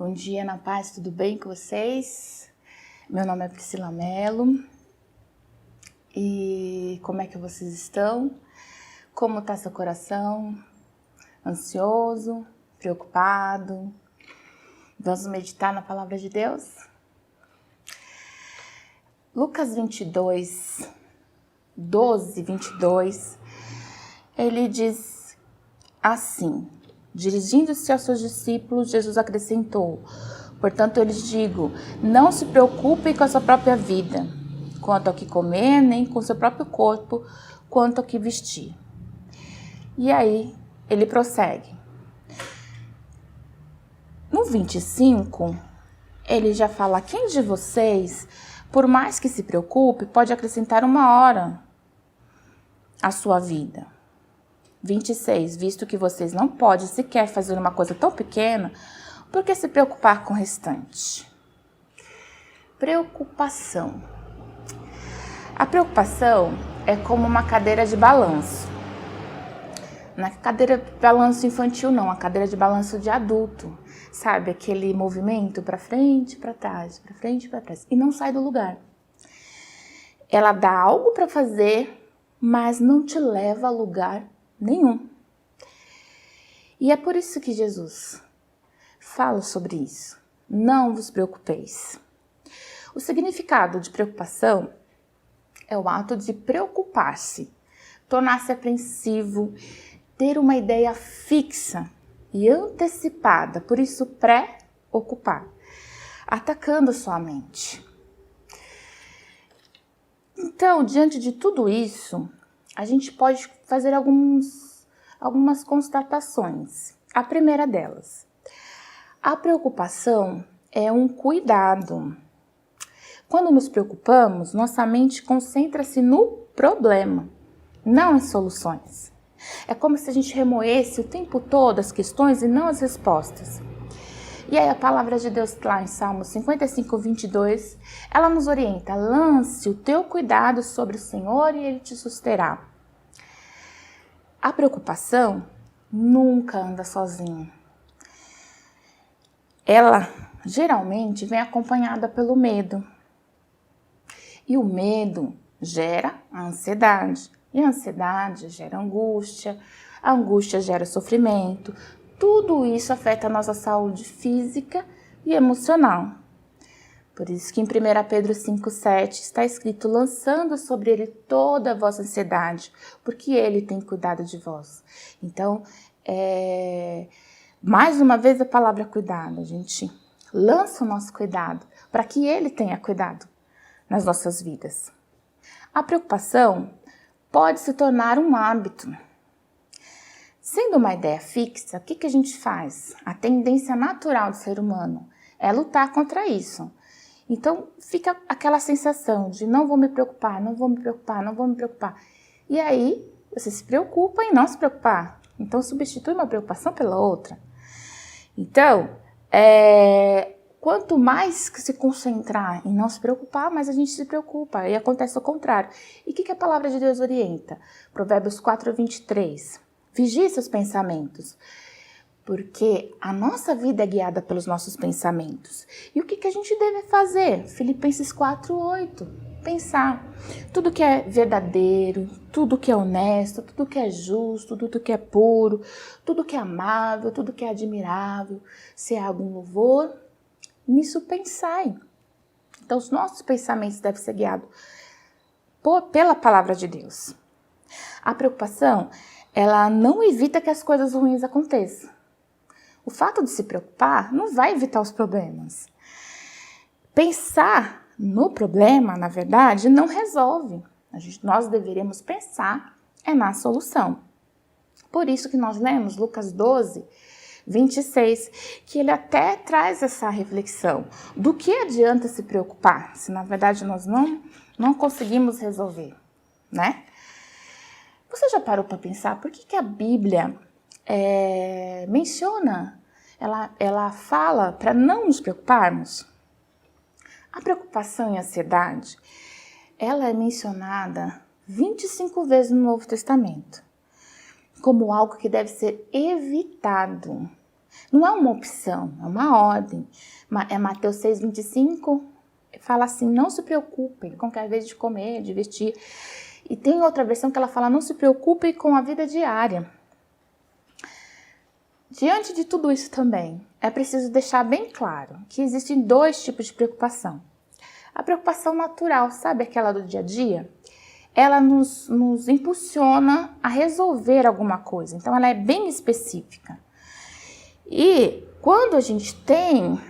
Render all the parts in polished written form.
Bom dia, na paz, tudo bem com vocês? Meu nome é Priscila Mello. E como é que vocês estão? Como está seu coração? Ansioso? Preocupado? Vamos meditar na palavra de Deus? Lucas 22, 12, 22, ele diz assim: dirigindo-se aos seus discípulos, Jesus acrescentou: portanto, eu lhes digo, não se preocupem com a sua própria vida, quanto ao que comer, nem com o seu próprio corpo, quanto ao que vestir. E aí, ele prossegue. No 25, ele já fala: quem de vocês, por mais que se preocupe, pode acrescentar 1 hora à sua vida? 26, visto que vocês não podem sequer fazer uma coisa tão pequena, por que se preocupar com o restante? Preocupação. A preocupação é como uma cadeira de balanço. Não é cadeira de balanço infantil, não, a cadeira de balanço de adulto. Sabe, aquele movimento para frente, para trás, para frente, para trás, e não sai do lugar. Ela dá algo para fazer, mas não te leva a lugar nenhum. E é por isso que Jesus fala sobre isso. Não vos preocupeis. O significado de preocupação é o ato de preocupar-se, tornar-se apreensivo, ter uma ideia fixa e antecipada, por isso pré-ocupar, atacando sua mente. Então, diante de tudo isso, a gente pode fazer algumas constatações. A primeira delas: a preocupação é um cuidado. Quando nos preocupamos, nossa mente concentra-se no problema, não em soluções. É como se a gente remoesse o tempo todo as questões e não as respostas. E aí a palavra de Deus lá em Salmo 55, 22, ela nos orienta: lance o teu cuidado sobre o Senhor e Ele te susterá. A preocupação nunca anda sozinha. Ela geralmente vem acompanhada pelo medo. E o medo gera a ansiedade. E a ansiedade gera angústia. A angústia gera sofrimento. Tudo isso afeta a nossa saúde física e emocional. Por isso que em 1 Pedro 5,7 está escrito: lançando sobre ele toda a vossa ansiedade, porque ele tem cuidado de vós. Então, mais uma vez a palavra cuidado. A gente lança o nosso cuidado para que ele tenha cuidado nas nossas vidas. A preocupação pode se tornar um hábito. Sendo uma ideia fixa, o que a gente faz? A tendência natural do ser humano é lutar contra isso. Então, fica aquela sensação de não vou me preocupar, não vou me preocupar, não vou me preocupar. E aí, você se preocupa em não se preocupar. Então, substitui uma preocupação pela outra. Então, quanto mais se concentrar em não se preocupar, mais a gente se preocupa. E acontece o contrário. E o que a palavra de Deus orienta? Provérbios 4, 23. Vigie seus pensamentos, porque a nossa vida é guiada pelos nossos pensamentos. E o que a gente deve fazer? Filipenses 4, 8. Pensar. Tudo que é verdadeiro, tudo que é honesto, tudo que é justo, tudo que é puro, tudo que é amável, tudo que é admirável, se há algum louvor, nisso pensai. Então, os nossos pensamentos devem ser guiados pela palavra de Deus. A preocupação, ela não evita que as coisas ruins aconteçam. O fato de se preocupar não vai evitar os problemas. Pensar no problema, na verdade, não resolve. Nós deveríamos pensar na solução. Por isso que nós lemos Lucas 12, 26, que ele até traz essa reflexão. Do que adianta se preocupar, se na verdade nós não conseguimos resolver, né? Você já parou para pensar por que a Bíblia menciona, ela fala para não nos preocuparmos? A preocupação e a ansiedade, ela é mencionada 25 vezes no Novo Testamento como algo que deve ser evitado. Não é uma opção, é uma ordem. É Mateus 6,25, fala assim, não se preocupem com a vez de comer, de vestir. E tem outra versão que ela fala, não se preocupem com a vida diária. Diante de tudo isso também, é preciso deixar bem claro que existem dois tipos de preocupação. A preocupação natural, sabe aquela do dia a dia? Ela nos impulsiona a resolver alguma coisa, então ela é bem específica. E quando a gente tem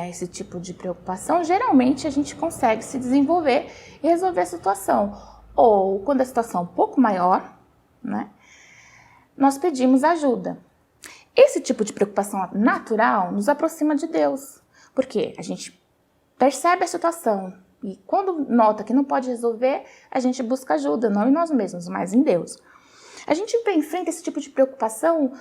esse tipo de preocupação, geralmente a gente consegue se desenvolver e resolver a situação. Ou quando a situação é um pouco maior, né, nós pedimos ajuda. Esse tipo de preocupação natural nos aproxima de Deus, porque a gente percebe a situação e quando nota que não pode resolver, a gente busca ajuda, não em nós mesmos, mas em Deus. A gente enfrenta esse tipo de preocupação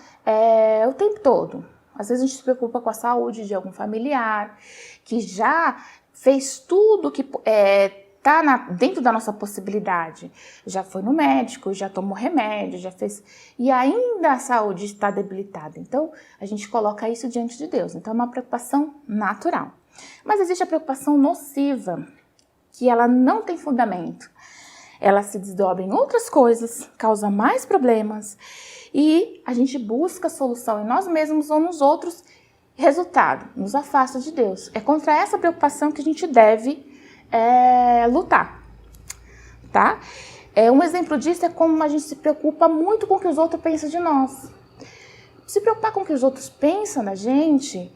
o tempo todo. Às vezes a gente se preocupa com a saúde de algum familiar, que já fez tudo que está dentro da nossa possibilidade. Já foi no médico, já tomou remédio, já fez... E ainda a saúde está debilitada. Então, a gente coloca isso diante de Deus. Então, é uma preocupação natural. Mas existe a preocupação nociva, que ela não tem fundamento. Ela se desdobra em outras coisas, causa mais problemas e a gente busca solução em nós mesmos ou nos outros. Resultado, nos afasta de Deus. É contra essa preocupação que a gente deve lutar, tá? Um exemplo disso é como a gente se preocupa muito com o que os outros pensam de nós. Se preocupar com o que os outros pensam da gente,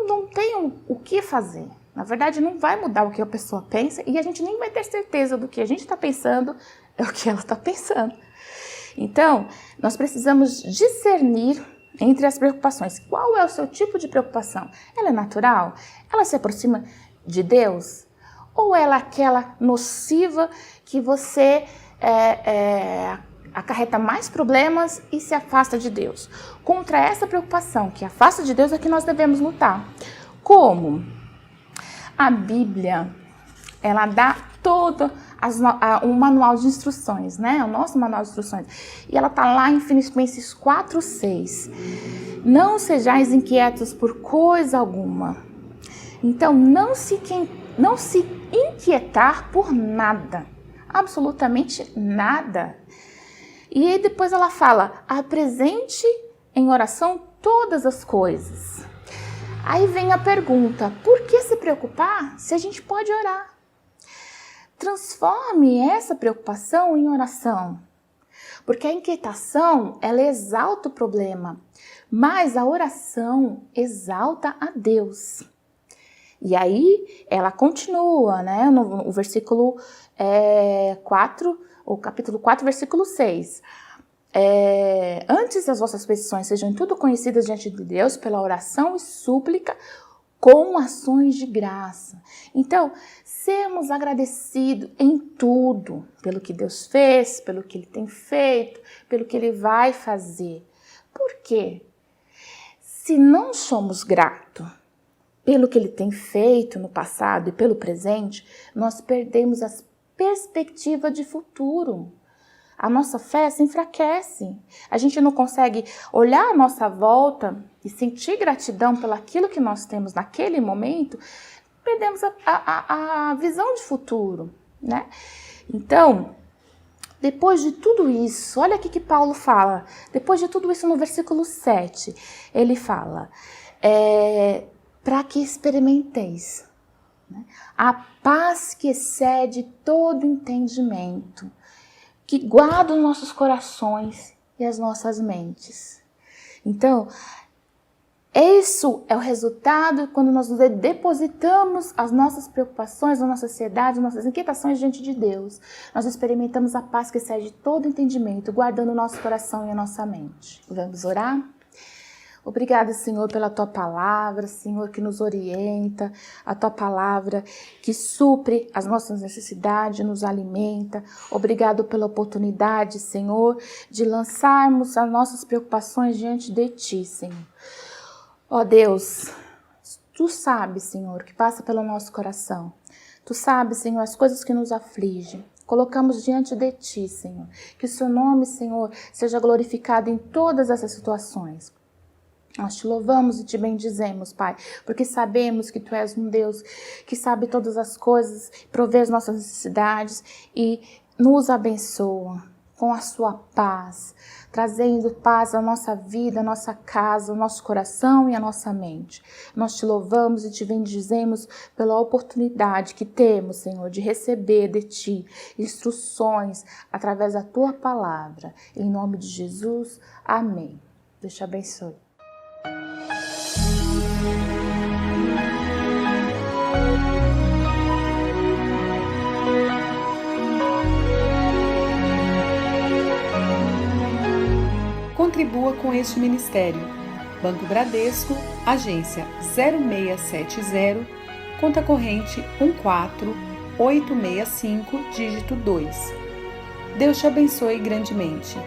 não tem o que fazer. Na verdade, não vai mudar o que a pessoa pensa e a gente nem vai ter certeza do que a gente está pensando é o que ela está pensando. Então, nós precisamos discernir entre as preocupações. Qual é o seu tipo de preocupação? Ela é natural? Ela se aproxima de Deus? Ou ela é aquela nociva que você acarreta mais problemas e se afasta de Deus? Contra essa preocupação que afasta de Deus é que nós devemos lutar. Como? A Bíblia, ela dá todo um manual de instruções, né? O nosso manual de instruções. E ela está lá em Filipenses 4:6. Não sejais inquietos por coisa alguma. Então, não se inquietar por nada. Absolutamente nada. E aí depois ela fala, apresente em oração todas as coisas. Aí vem a pergunta, por que se preocupar se a gente pode orar? Transforme essa preocupação em oração. Porque a inquietação, ela exalta o problema, mas a oração exalta a Deus. E aí ela continua, né, no versículo 4, o capítulo 4, versículo 6. Antes as vossas petições sejam em tudo conhecidas diante de Deus pela oração e súplica com ações de graça. Então, sermos agradecidos em tudo, pelo que Deus fez, pelo que Ele tem feito, pelo que Ele vai fazer. Por quê? Se não somos gratos pelo que Ele tem feito no passado e pelo presente, nós perdemos a perspectiva de futuro. A nossa fé se enfraquece. A gente não consegue olhar à nossa volta e sentir gratidão pelo aquilo que nós temos naquele momento. Perdemos a visão de futuro, né? Então, depois de tudo isso, olha aqui que Paulo fala. Depois de tudo isso, no versículo 7, ele fala, para que experimenteis, né, a paz que excede todo entendimento, que guarda os nossos corações e as nossas mentes. Então, isso é o resultado quando nós depositamos as nossas preocupações, a nossa ansiedade, as nossas inquietações diante de Deus. Nós experimentamos a paz que excede todo entendimento, guardando o nosso coração e a nossa mente. Vamos orar? Obrigada, Senhor, pela Tua palavra, Senhor, que nos orienta, a Tua palavra que supre as nossas necessidades, nos alimenta. Obrigado pela oportunidade, Senhor, de lançarmos as nossas preocupações diante de Ti, Senhor. Ó Deus, Tu sabes, Senhor, o que passa pelo nosso coração. Tu sabes, Senhor, as coisas que nos afligem. Colocamos diante de Ti, Senhor. Que o Seu nome, Senhor, seja glorificado em todas essas situações. Nós te louvamos e te bendizemos, Pai, porque sabemos que Tu és um Deus que sabe todas as coisas, provê as nossas necessidades e nos abençoa com a Sua paz, trazendo paz à nossa vida, à nossa casa, ao nosso coração e à nossa mente. Nós te louvamos e te bendizemos pela oportunidade que temos, Senhor, de receber de Ti instruções através da Tua palavra. Em nome de Jesus, amém. Deus te abençoe. Contribua com este ministério. Banco Bradesco, agência 0670, conta corrente 14865, dígito 2. Deus te abençoe grandemente.